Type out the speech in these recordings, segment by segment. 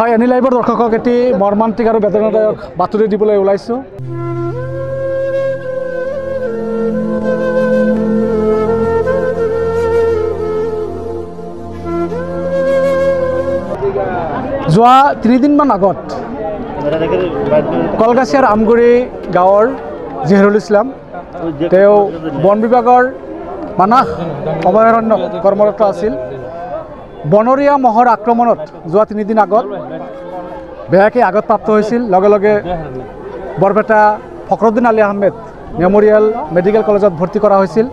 হয় এনি লাইভৰ দৰ্শকক এটি মৰ্মান্তিক আৰু বেদনাদায়ক বাতৰি দিবলৈ ওলাইছোঁ। যোৱা 3 দিনমান আগত কলগাছিয়াৰ আমগুৰি গাঁৱৰ জহিৰুল ইছলাম তেওঁ বন বিভাগৰ মানাহ অভয়াৰণ্যত কৰ্মৰত আছিল। বনৰীয়া মহৰ আক্ৰমণত যোৱা 3 দিন আগত বেয়াকৈ আঘাতপ্ৰাপ্ত হৈছিল। লগে লগে বৰপেটা ফখৰুদ্দিন আলী আহমেদ মেমৰিয়েল মেডিকেল কলেজত ভৰ্তি কৰা হৈছিল।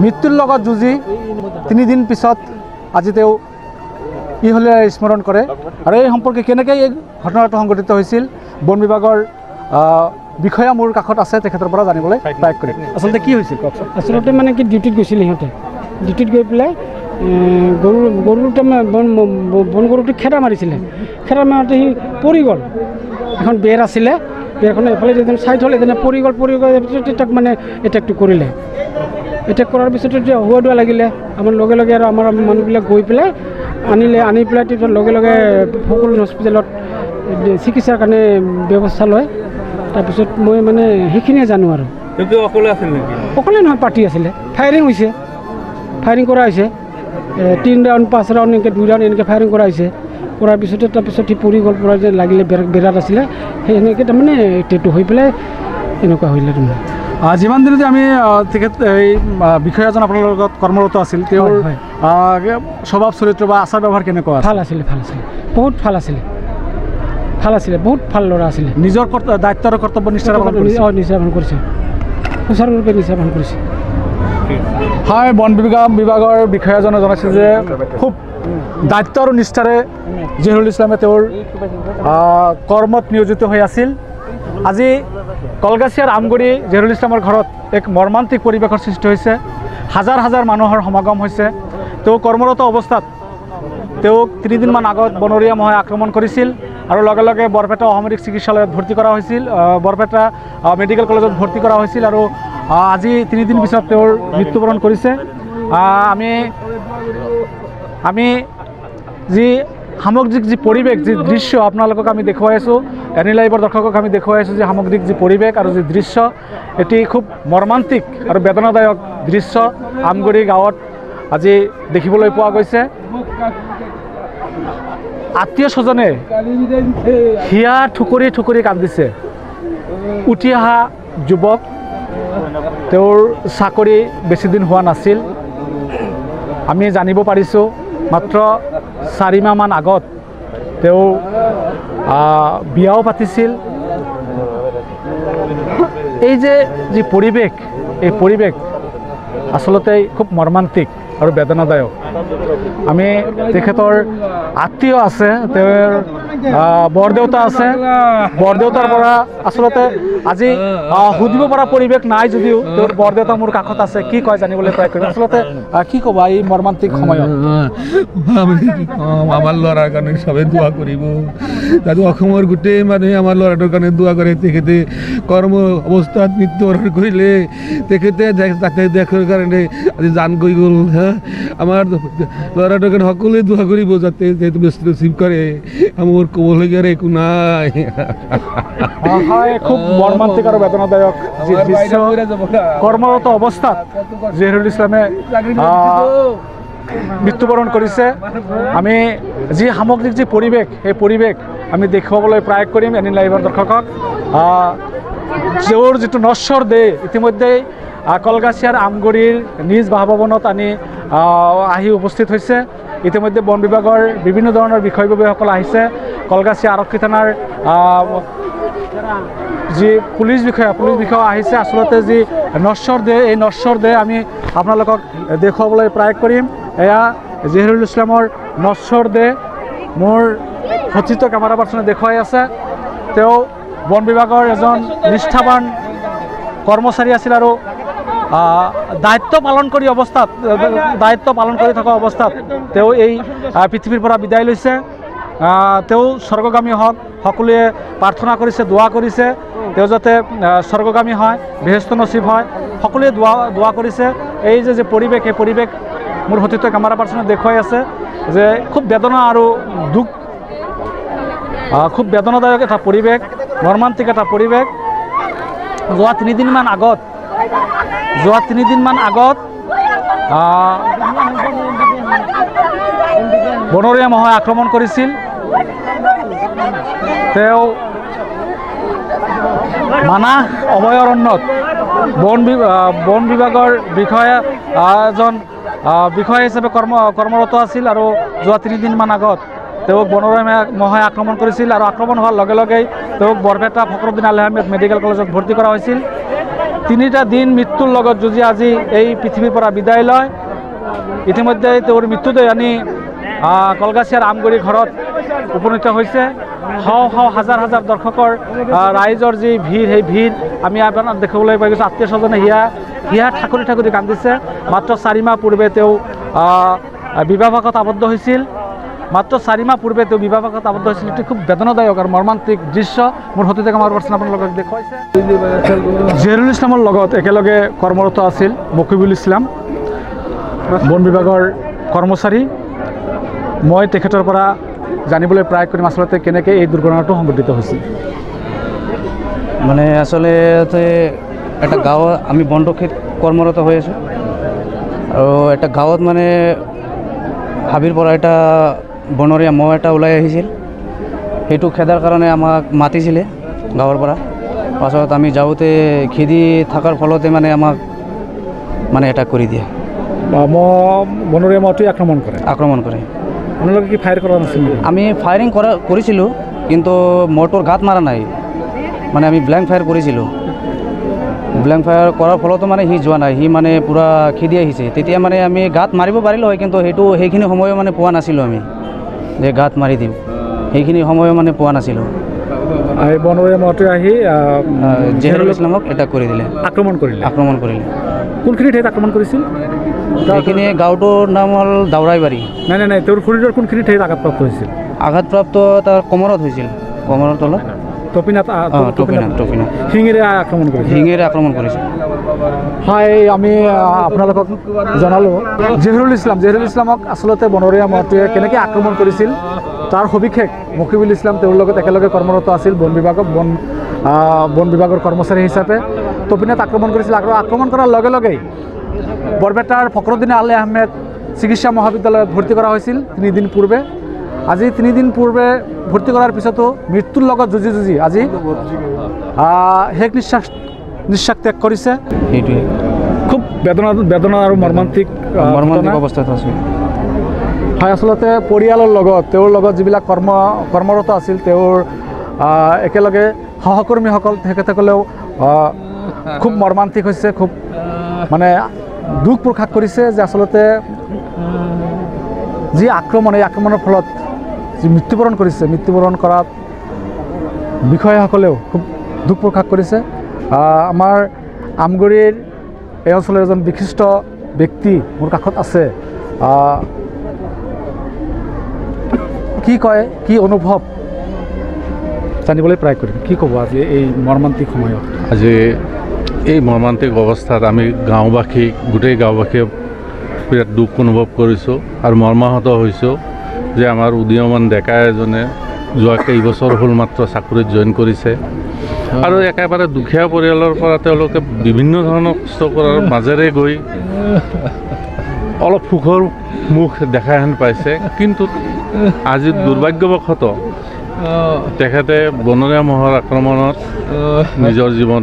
মৃত্যুৰ লগত যুঁজি 3 দিন পিছত আজি তেওঁ ইহলে স্মৰণ কৰে। আৰু এই সম্পৰ্কে কেনেকৈ এই ঘটনাটো সংঘটিত হৈছিল বন বিভাগৰ বিষয়া মোৰ কাষত আছে, তেখেতৰ পৰা জানিবলৈ ট্ৰাই কৰিম। আচলতে কি হৈছিল কওকচোন। আচলতে মানে কি ডিউটিত গৈছিল সিহঁতে, ডিউটিত গৈ পেলাই গৰুটো বন গৰুটো খেদা মাৰিছিলে। খেদা মাৰোঁতে সি পৰি গ'ল। এখন বেৰ আছিলে, বেৰখন এফালে যেন চাইড হ'ল, এজনে পৰি গ'ল পিছত তাক মানে এটেকটো কৰিলে। এটেক কৰাৰ পিছত এতিয়া হোৱা দোৱা লাগিলে। আমাৰ লগে লগে আৰু আমাৰ মানুহবিলাক গৈ পেলাই আনি পেলাই তেতিয়া লগে লগে সকলো হস্পিটেলত চিকিৎসাৰ কাৰণে ব্যৱস্থা লয়। তাৰপিছত মই মানে সেইখিনিয়ে জানো। আৰু অকলে আছিল নেকি? অকলে নহয়, পাৰ্টি আছিলে। ফায়াৰিং হৈছে, ফায়াৰিং কৰা হৈছে 3 ৰাউণ্ড 5 ৰাউণ্ড এনেকৈ 2 ৰাউণ্ড এনেকৈ ফায়াৰিং কৰা হৈছে। কৰাৰ পিছতে তাৰপিছত সি পৰি গ'ল, পৰা যে লাগিলে বেৰাত আছিলে সেই সেনেকৈ তাৰমানে টেটু হৈ পেলাই এনেকুৱা হৈলে। তাৰমানে যিমান দিনতে আমি তেখেত এই বিষয়াজন আপোনাৰ লগত কৰ্মৰত আছিল, তেওঁৰ স্বভাৱ চৰিত্ৰ বা আচাৰ ব্যৱহাৰ কেনেকুৱা? ভাল আছিলে, ভাল আছিলে, বহুত ভাল আছিলে, ভাল আছিলে, বহুত ভাল ল'ৰা আছিলে। নিজৰ দায়িত্ব আৰু কৰ্তব্য নিষ্ঠাৰে পালন কৰিছে। নিষ্ঠা পালন কৰিছে, সুচাৰুৰূপে নিষ্ঠা পালন কৰিছে। হয়, বন বিভাগৰ বিষয়াজনে জনাইছে যে খুব দায়িত্ব আৰু নিষ্ঠাৰে জহিৰুল ইছলামে তেওঁৰ কৰ্মত নিয়োজিত হৈ আছিল। আজি কলগাছিয়াৰ আমগুৰি জহিৰুল ইছলামৰ ঘৰত এক মৰ্মান্তিক পৰিৱেশৰ সৃষ্টি হৈছে। হাজাৰ হাজাৰ মানুহৰ সমাগম হৈছে। তেওঁ কৰ্মৰত অৱস্থাত তেওঁক 3 দিনমান আগত বনৰীয়া মহে আক্ৰমণ কৰিছিল আৰু লগে লগে বৰপেটা অসামৰিক চিকিৎসালয়ত ভৰ্তি কৰা হৈছিল, বৰপেটা মেডিকেল কলেজত ভৰ্তি কৰা হৈছিল। আৰু আজি 3 দিন পিছত তেওঁৰ মৃত্যুবৰণ কৰিছে। আমি যি সামগ্ৰিক যি পৰিৱেশ, যি দৃশ্য আপোনালোকক আমি দেখুৱাই আছোঁ, এনি লাইভৰ দৰ্শকক আমি দেখুৱাই আছোঁ যে সামগ্ৰিক যি পৰিৱেশ আৰু যি দৃশ্য, এটি খুব মৰ্মান্তিক আৰু বেদনাদায়ক দৃশ্য আমগুৰি গাঁৱত আজি দেখিবলৈ পোৱা গৈছে। আত্মীয় স্বজনে হিয়া ঠুকুৰি ঠুকুৰি কান্দিছে। উঠি অহা যুৱক, তেওঁৰ চাকৰি বেছিদিন হোৱা নাছিল। আমি জানিব পাৰিছোঁ মাত্ৰ 4 মাহমান আগত তেওঁ বিয়াও পাতিছিল। এই যে যি পৰিৱেশ, এই পৰিৱেশ আচলতে খুব মৰ্মান্তিক আৰু বেদনাদায়ক। আমি তেখেতৰ আত্মীয় আছে, তেওঁৰ বৰদেউতা আছে, বৰদেউতাৰ পৰা আচলতে আজি সুধিব পৰা পৰিৱেশ নাই যদিও তেওঁৰ বৰদেউতা মোৰ কাষত আছে। কি কয় জানিবলৈ ট্ৰাই কৰিম। আচলতে কি ক'বা এই মৰ্মান্তিক সময়ত? আমাৰ ল'ৰাৰ কাৰণে চবে দোৱা কৰিব। তাতো অসমৰ গোটেই মানুহে আমাৰ ল'ৰাটোৰ কাৰণে দোৱা কৰে। তেখেতে কৰ্ম অৱস্থাত মৃত্যুবৰণ কৰিলে, তেখেতে তাতে দেশৰ কাৰণে আজি জান গৈ গ'ল। আমাৰ ল'ৰাটোৰ কাৰণে সকলোৱে দোৱা কৰিব যাতে যিহেতু বেষ্ট ৰিচিভ কৰে। মোৰ ক'বলগীয়া একো নাই। খুব মৰ্মান্তিক আৰু বেদনাদায়ক যি দৃশ্য। কৰ্মৰত অৱস্থাত জহিৰুল ইছলামে মৃত্যুবৰণ কৰিছে। আমি যি সামগ্ৰিক যি পৰিৱেশ, সেই পৰিৱেশ আমি দেখুৱাবলৈ প্ৰয়াস কৰিম এনি লাইভৰ দৰ্শকক। তেওঁৰ যিটো নশ্বৰ দেহ ইতিমধ্যেই কলগাছিয়াৰ আমগুৰিৰ নিজ বাসভৱনত আহি উপস্থিত হৈছে। ইতিমধ্যে বন বিভাগৰ বিভিন্ন ধৰণৰ বিষয়ববীয়াসকল আহিছে। কলগাছিয়া আৰক্ষী থানাৰ যি পুলিচ বিষয়া আহিছে। আচলতে যি নশ্বৰ দেহ, এই নশ্বৰ দেহ আমি আপোনালোকক দেখুৱাবলৈ প্ৰয়াস কৰিম। এয়া জহিৰুল ইছলামৰ নশ্বৰ দেহ মোৰ সচিত কেমেৰা পাৰ্চনে দেখুৱাই আছে। তেওঁ বন বিভাগৰ এজন নিষ্ঠাৱান কৰ্মচাৰী আছিল আৰু দায়িত্ব পালন কৰি থকা অৱস্থাত তেওঁ এই পৃথিৱীৰ পৰা বিদায় লৈছে। তেওঁ স্বৰ্গগামী হওক, সকলোৱে প্ৰাৰ্থনা কৰিছে, দোৱা কৰিছে তেওঁ যাতে স্বৰ্গগামী হয়, বেহেস্ত নচিব হয়, সকলোৱে দোৱা কৰিছে। এই যে পৰিৱেশ, এই পৰিৱেশ মোৰ সতীৰ্থ কেমেৰা পাৰ্চনে দেখুৱাই আছে যে খুব বেদনা আৰু দুখ খুব বেদনাদায়ক এটা পৰিৱেশ, মৰ্মান্তিক এটা পৰিৱেশ। যোৱা তিনিদিনমান আগত বনৰীয়া মহে আক্ৰমণ কৰিছিল। তেওঁ মানাহ অভয়াৰণ্যত বন বিভাগৰ এজন বিষয়া হিচাপে কৰ্মৰত আছিল আৰু যোৱা তিনিদিনমান আগত তেওঁক বনৰীয়া মহে আক্ৰমণ কৰিছিল আৰু আক্ৰমণ হোৱাৰ লগে লগেই তেওঁক বৰপেটা ফখৰুদ্দিন আলি আহমেদ মেডিকেল কলেজত ভৰ্তি কৰা হৈছিল। 3টা দিন মৃত্যুৰ লগত যুঁজি আজি এই পৃথিৱীৰ পৰা বিদায় লয়। ইতিমধ্যে তেওঁৰ মৃত্যুদেহ আনি কলগাছিয়াৰ আমগুৰি ঘৰত উপনীত হৈছে। হাজাৰ হাজাৰ দৰ্শকৰ ৰাইজৰ যি ভিৰ, সেই ভিৰ আমি আপোনাক দেখিবলৈ পাই গৈছোঁ। আত্মীয় স্বজনে হিয়া ঠাকুৰি ঠাকুৰি কান্দিছে। মাত্ৰ 4 মাহ পূৰ্বে তেওঁ বিবাহপাশত আবদ্ধ হৈছিল। এটি খুব বেদনাদায়ক আৰু মৰ্মান্তিক দৃশ্য মোৰ সৈতে থকা আমাৰ পাৰ্চন আপোনালোকক দেখুৱাইছে। জহিৰুল ইছলামৰ লগত একেলগে কৰ্মৰত আছিল মকিবুল ইছলাম, বন বিভাগৰ কৰ্মচাৰী। মই তেখেতৰ পৰা জানিবলৈ প্ৰায় কৰিম আচলতে কেনেকৈ এই দুৰ্ঘটনাটো সংঘটিত হৈছিল। মানে আচলতে এটা গাঁৱত আমি বনৰক্ষীত কৰ্মৰত হৈ আছোঁ আৰু এটা গাঁৱত মানে হাবিৰ পৰা এটা বনৰীয়া মহ এটা ওলাই আহিছিল। সেইটো খেদাৰ কাৰণে আমাক মাতিছিলে গাঁৱৰ পৰা। পাছত আমি যাওঁতে খেদি থকাৰ ফলতে মানে আমাক মানে এটাক কৰি দিয়ে, বনৰীয়া মহটোৱে আক্ৰমণ কৰে। আপোনালোকে কি ফায়াৰ কৰা নাছিল? আমি ফায়াৰিং কৰিছিলোঁ, কিন্তু মহটোৰ গাত মাৰা নাই। মানে আমি ব্লেংক ফায়াৰ কৰিছিলোঁ। ব্লেংক ফায়াৰ কৰাৰ ফলতো মানে সি যোৱা নাই, সি মানে পূৰা খেদি আহিছে। তেতিয়া মানে আমি গাত মাৰিব পাৰিলোঁ হয়, কিন্তু সেইখিনি সময়ো মানে পোৱা নাছিলোঁ আমি যে গাত মাৰি দিম, সেইখিনি সময়ো মানে পোৱা নাছিলোঁ। বনৰীয়া মহটোৱে আহি জহিৰুল ইছলামক এটাক কৰি দিলে, আক্ৰমণ কৰিলে। কোনখিনি ঠাইত আক্ৰমণ কৰিছিল? সেইখিনি গাঁওটোৰ নাম হ'ল দাউৰাইবাৰী। নাই, তেওঁৰ শৰীৰৰ কোনখিনি ঠাইত আঘাতপ্ৰাপ্ত হৈছিল? আঘাতপ্ৰাপ্ত তাৰ কমৰত হৈছিল, কমৰৰ তলত। টপিনাত শিঙেৰে আক্ৰমণ কৰিছিল। হয়, আমি আপোনালোকক জনালোঁ জহিৰুল ইছলামক আচলতে বনৰীয়া মহটোৱে কেনেকৈ আক্ৰমণ কৰিছিল তাৰ সবিশেষ মকিবুল ইছলাম তেওঁৰ লগত একেলগে কৰ্মৰত আছিল বন বিভাগৰ কৰ্মচাৰী হিচাপে। টপিনাত আক্ৰমণ কৰিছিল আৰু আক্ৰমণ কৰাৰ লগে লগেই বৰপেটাৰ ফখৰুদ্দিন আলি আহমেদ চিকিৎসা মহাবিদ্যালয়ত ভৰ্তি কৰা হৈছিল 3 দিন পূৰ্বে। আজি 3 দিন পূৰ্বে ভৰ্তি কৰাৰ পিছতো মৃত্যুৰ লগত যুঁজি আজি শেষ নিশ্বাস ত্যাগ কৰিছে। সেইটোৱে খুব বেদনা আৰু মৰ্মান্তিক অৱস্থাত আছে। হয়, আচলতে পৰিয়ালৰ লগত তেওঁৰ লগত যিবিলাক কৰ্মৰত আছিল, তেওঁৰ একেলগে সহকৰ্মীসকল তেখেতসকলেও খুব মৰ্মান্তিক হৈছে, খুব মানে দুখ প্ৰকাশ কৰিছে যে আচলতে যি এই আক্ৰমণৰ ফলত যি মৃত্যুবৰণ কৰাত বিষয়াসকলেও খুব দুখ প্ৰকাশ কৰিছে। আমাৰ আমগুৰিৰ এই অঞ্চলৰ এজন বিশিষ্ট ব্যক্তি মোৰ কাষত আছে। কি কয়, কি অনুভৱ জানিবলৈ প্ৰায় কৰিম। কি ক'ব আজি এই মৰ্মান্তিক সময়ত? আজি এই মৰ্মান্তিক অৱস্থাত আমি গোটেই গাঁওবাসীয়ে বিৰাট দুখ অনুভৱ কৰিছোঁ আৰু মৰ্মাহত হৈছোঁ যে আমাৰ উদীয়মান ডেকা এজনে যোৱা কেইবছৰ হ'ল মাত্ৰ চাকৰিত জইন কৰিছে আৰু একেবাৰে দুখীয়া পৰিয়ালৰ পৰা তেওঁলোকে বিভিন্ন ধৰণৰ কষ্ট কৰাৰ মাজেৰে গৈ অলপ সুখৰ মুখ দেখা হেন পাইছে। কিন্তু আজি দুৰ্ভাগ্যবশত তেখেতে বনৰীয়া মহৰ আক্ৰমণত নিজৰ জীৱন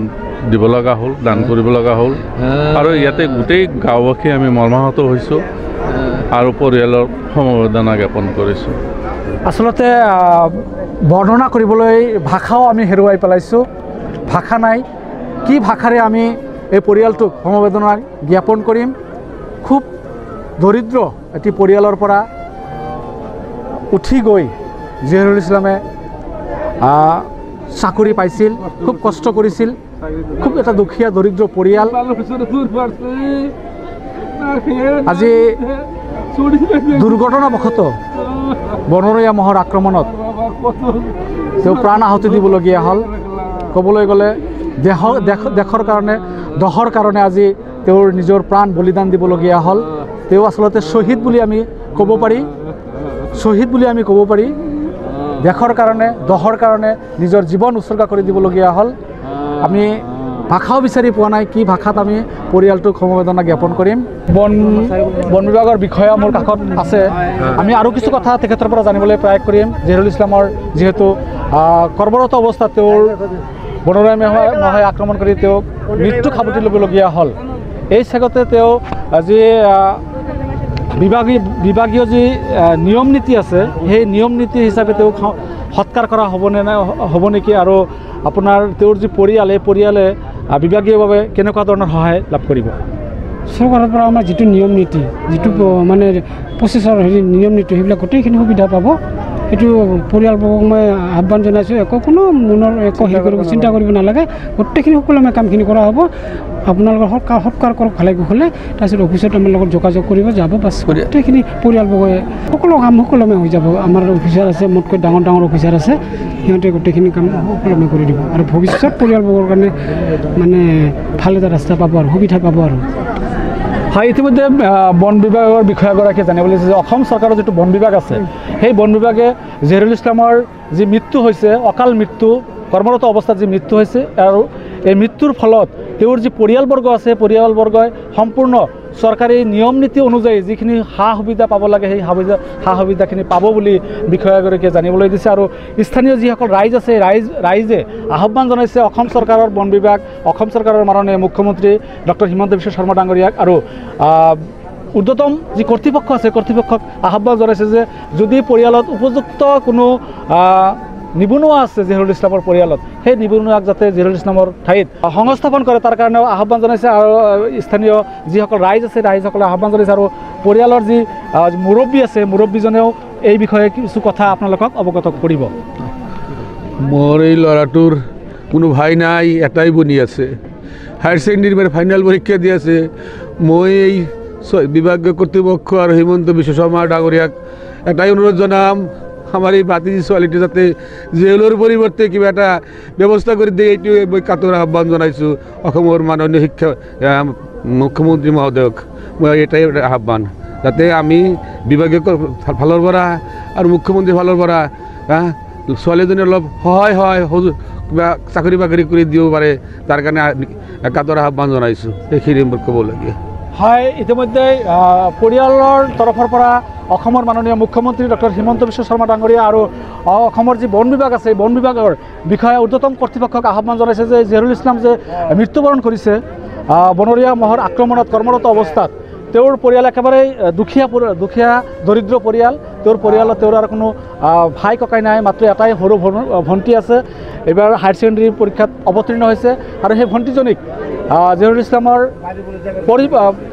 দিব লগা হ'ল, দান কৰিব লগা হ'ল আৰু ইয়াতে গোটেই গাঁওবাসী আমি মৰ্মাহত হৈছোঁ আৰু পৰিয়ালৰ সমবেদনা জ্ঞাপন কৰিছোঁ। আচলতে বৰ্ণনা কৰিবলৈ ভাষাও আমি হেৰুৱাই পেলাইছোঁ, ভাষা নাই। কি ভাষাৰে আমি এই পৰিয়ালটোক সমবেদনা জ্ঞাপন কৰিম? খুব দৰিদ্ৰ এটি পৰিয়ালৰ পৰা উঠি গৈ জহিৰুল ইছলামে চাকৰি পাইছিল, খুব কষ্ট কৰিছিল, খুব এটা দুখীয়া দৰিদ্ৰ পৰিয়াল। আজি দুৰ্ঘটনাবশতঃ বনৰীয়া মহৰ আক্ৰমণত তেওঁ প্ৰাণ আহুতি দিবলগীয়া হ'ল। ক'বলৈ গ'লে দেশৰ কাৰণে আজি তেওঁৰ নিজৰ প্ৰাণ বলিদান দিবলগীয়া হ'ল। তেওঁ আচলতে শ্বহীদ বুলি আমি ক'ব পাৰি। দেশৰ কাৰণে দহৰ কাৰণে নিজৰ জীৱন উৎসৰ্গা কৰি দিবলগীয়া হ'ল। আমি ভাষাও বিচাৰি পোৱা নাই কি ভাষাত আমি পৰিয়ালটোক সমবেদনা জ্ঞাপন কৰিম। বন বিভাগৰ বিষয়া মোৰ কাষত আছে, আমি আৰু কিছু কথা তেখেতৰ পৰা জানিবলৈ প্ৰয়াস কৰিম। জহিৰুল ইছলামৰ যিহেতু কৰ্মৰত অৱস্থাত তেওঁৰ বনৰীয়া মহে আক্ৰমণ কৰি তেওঁক মৃত্যু সাৱটি ল'বলগীয়া হ'ল। এই চেগতে তেওঁ যি বিভাগীয় যি নিয়ম নীতি আছে সেই নিয়ম নীতি হিচাপে তেওঁক সৎকাৰ কৰা হ'ব নেকি, আৰু আপোনাৰ তেওঁৰ যি পৰিয়াল এই পৰিয়ালে বিভাগীয়ভাৱে কেনেকুৱা ধৰণৰ সহায় লাভ কৰিব? চৰকাৰৰ পৰা আমাৰ যিটো নিয়ম নীতি, যিটো মানে প্ৰচেছৰ নিয়ম নীতি, সেইবিলাক গোটেইখিনি সুবিধা পাব। সেইটো পৰিয়ালবৰ্গক মই আহ্বান জনাইছোঁ, কোনো মনৰ একো হেৰি কৰিব চিন্তা কৰিব নালাগে, গোটেইখিনি সকলোৱে কামখিনি কৰা হ'ব। আপোনালোকৰ সৎকাৰ কৰক ভালে কুশলে, তাৰপিছত অফিচত আমাৰ লগত যোগাযোগ কৰিব যাব, বাছ গোটেইখিনি পৰিয়ালবৰ্গই সকলো কাম সুকলমে হৈ যাব। আমাৰ অফিচাৰ আছে, মোতকৈ ডাঙৰ ডাঙৰ অফিচাৰ আছে, সিহঁতে গোটেইখিনি কাম সুকলমে কৰি দিব আৰু ভৱিষ্যত পৰিয়ালবৰ্গৰ কাৰণে মানে ভাল এটা ৰাস্তা পাব আৰু সুবিধা পাব আৰু। হয়, ইতিমধ্যে বন বিভাগৰ বিষয়াগৰাকীয়ে জানিবলৈ দিছে যে অসম চৰকাৰৰ যিটো বন বিভাগ আছে সেই বন বিভাগে জহিৰুল ইছলামৰ যি মৃত্যু হৈছে, অকাল মৃত্যু, কৰ্মৰত অৱস্থাত যি মৃত্যু হৈছে, আৰু এই মৃত্যুৰ ফলত তেওঁৰ যি পৰিয়ালবৰ্গ আছে পৰিয়ালবৰ্গই সম্পূৰ্ণ চৰকাৰী নিয়ম নীতি অনুযায়ী যিখিনি সা সুবিধা পাব লাগে সেই সা সুবিধাখিনি পাব বুলি বিষয়াগৰাকীয়ে জানিবলৈ দিছে। আৰু স্থানীয় যিসকল ৰাইজ আছে ৰাইজে আহ্বান জনাইছে অসম চৰকাৰৰ বন বিভাগ, অসম চৰকাৰৰ মাননীয় মুখ্যমন্ত্ৰী ডক্টৰ হিমন্ত বিশ্ব শৰ্মা ডাঙৰীয়াক আৰু ঊৰ্ধ্বতম যি কৰ্তৃপক্ষ আছে কৰ্তৃপক্ষক আহ্বান জনাইছে যে যদি পৰিয়ালত উপযুক্ত কোনো নিবনুৱা আছে জহিৰুল ইছলামৰ পৰিয়ালত, সেই নিবনুৱাক যাতে জহিৰুল ইছলামৰ ঠাইত সংস্থাপন কৰে তাৰ কাৰণেও আহ্বান জনাইছে। আৰু স্থানীয় যিসকল ৰাইজ আছে ৰাইজসকলে আহ্বান জনাইছে, আৰু পৰিয়ালৰ যি মুৰব্বী আছে মুৰব্বীজনেও এই বিষয়ে কিছু কথা আপোনালোকক অৱগত কৰিব। মোৰ এই ল'ৰাটোৰ কোনো ভাই নাই, এটাই বনি আছে, হায়াৰ ছেকেণ্ডেৰী ফাইনেল পৰীক্ষা দি আছে। মই এই বিভাগীয় কৰ্তৃপক্ষ আৰু হিমন্ত বিশ্ব শৰ্মা ডাঙৰীয়াক এটাই অনুৰোধ জনাম, আমাৰ এই ভাতিজী ছোৱালীটো যাতে জেলৰ পৰিৱৰ্তে কিবা এটা ব্যৱস্থা কৰি দিয়ে, এইটোৱে মই কাটৰ আহ্বান জনাইছোঁ অসমৰ মাননীয় মুখ্যমন্ত্ৰী মহোদয়ক। মই এটাই আহ্বান যাতে আমি বিভাগীয় ফালৰ পৰা আৰু মুখ্যমন্ত্ৰীৰ ফালৰ পৰা ছোৱালীজনী অলপ সহায় কিবা চাকৰি বাকৰি কৰি দিব পাৰে, তাৰ কাৰণে কাটৰ আহ্বান জনাইছোঁ। এইখিনি মোৰ ক'বলগীয়া। হয়, ইতিমধ্যে পৰিয়ালৰ তৰফৰ পৰা অসমৰ মাননীয় মুখ্যমন্ত্ৰী ডক্টৰ হিমন্ত বিশ্ব শৰ্মা ডাঙৰীয়া আৰু অসমৰ যি বন বিভাগ আছে বন বিভাগৰ বিষয়া ঊৰ্ধ্বতম কৰ্তৃপক্ষক আহ্বান জনাইছে যে জহিৰুল ইছলাম যে মৃত্যুবৰণ কৰিছে বনৰীয়া মহৰ আক্ৰমণত কৰ্মৰত অৱস্থাত, তেওঁৰ পৰিয়াল একেবাৰে দুখীয়া দৰিদ্ৰ পৰিয়াল। তেওঁৰ পৰিয়ালত তেওঁৰ আৰু কোনো ভাই ককাই নাই, মাত্ৰ এটাই সৰু ভণ্টি আছে, এইবাৰ হায়াৰ ছেকেণ্ডেৰী পৰীক্ষাত অৱতীৰ্ণ হৈছে। আৰু সেই ভণ্টিজনীক জহিৰুল ইছলামৰ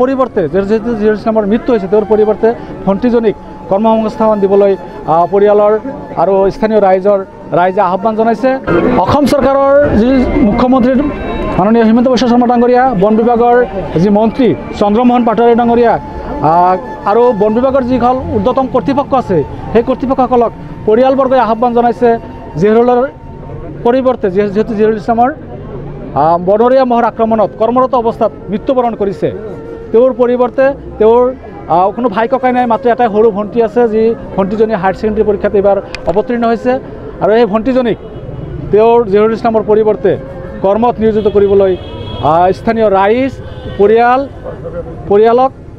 পৰিৱৰ্তে যিহেতু জহিৰুল ইছলামৰ মৃত্যু হৈছে, তেওঁৰ পৰিৱৰ্তে ভণ্টিজনীক কৰ্মসংস্থাপন দিবলৈ পৰিয়ালৰ আৰু স্থানীয় ৰাইজে আহ্বান জনাইছে। অসম চৰকাৰৰ যি মুখ্যমন্ত্ৰী মাননীয় হিমন্ত বিশ্ব শৰ্মা ডাঙৰীয়া, বন বিভাগৰ যি মন্ত্ৰী চন্দ্ৰমোহন পাটোৱাৰী ডাঙৰীয়া আৰু বন বিভাগৰ যিসকল ঊৰ্ধ্বতম কৰ্তৃপক্ষ আছে সেই কৰ্তৃপক্ষসকলক পৰিয়ালবৰ্গই আহ্বান জনাইছে জহিৰুলৰ পৰিৱৰ্তে যিহেতু জহিৰুল ইছলামৰ বনৰীয়া মহৰ আক্ৰমণত কৰ্মৰত অৱস্থাত মৃত্যুবৰণ কৰিছে, তেওঁৰ পৰিৱৰ্তে তেওঁৰ কোনো ভাই ককাই নাই, মাত্ৰ এটাই সৰু ভণ্টি আছে, যি ভণ্টিজনী হায়াৰ ছেকেণ্ডেৰী পৰীক্ষাত এইবাৰ অৱতীৰ্ণ হৈছে। আৰু এই ভণ্টিজনীক তেওঁৰ জহিৰুল ইছলামৰ পৰিৱৰ্তে কৰ্মত নিয়োজিত কৰিবলৈ স্থানীয় ৰাইজ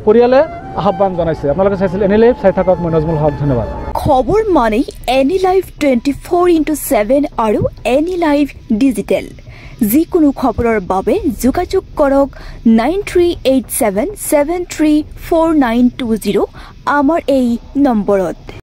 পৰিয়ালে আহ্বান জনাইছে। আপোনালোকে চাইছিল এনি লাইভ, চাই থাকক। মই নজমুল হক, ধন্যবাদ। খবৰ মানেই এনি লাইভ 24x7 আৰু এনি লাইভ ডিজিটেল। যিকোনো খবৰৰ বাবে যোগাযোগ কৰক 9387734920 আমাৰ এই নম্বৰত।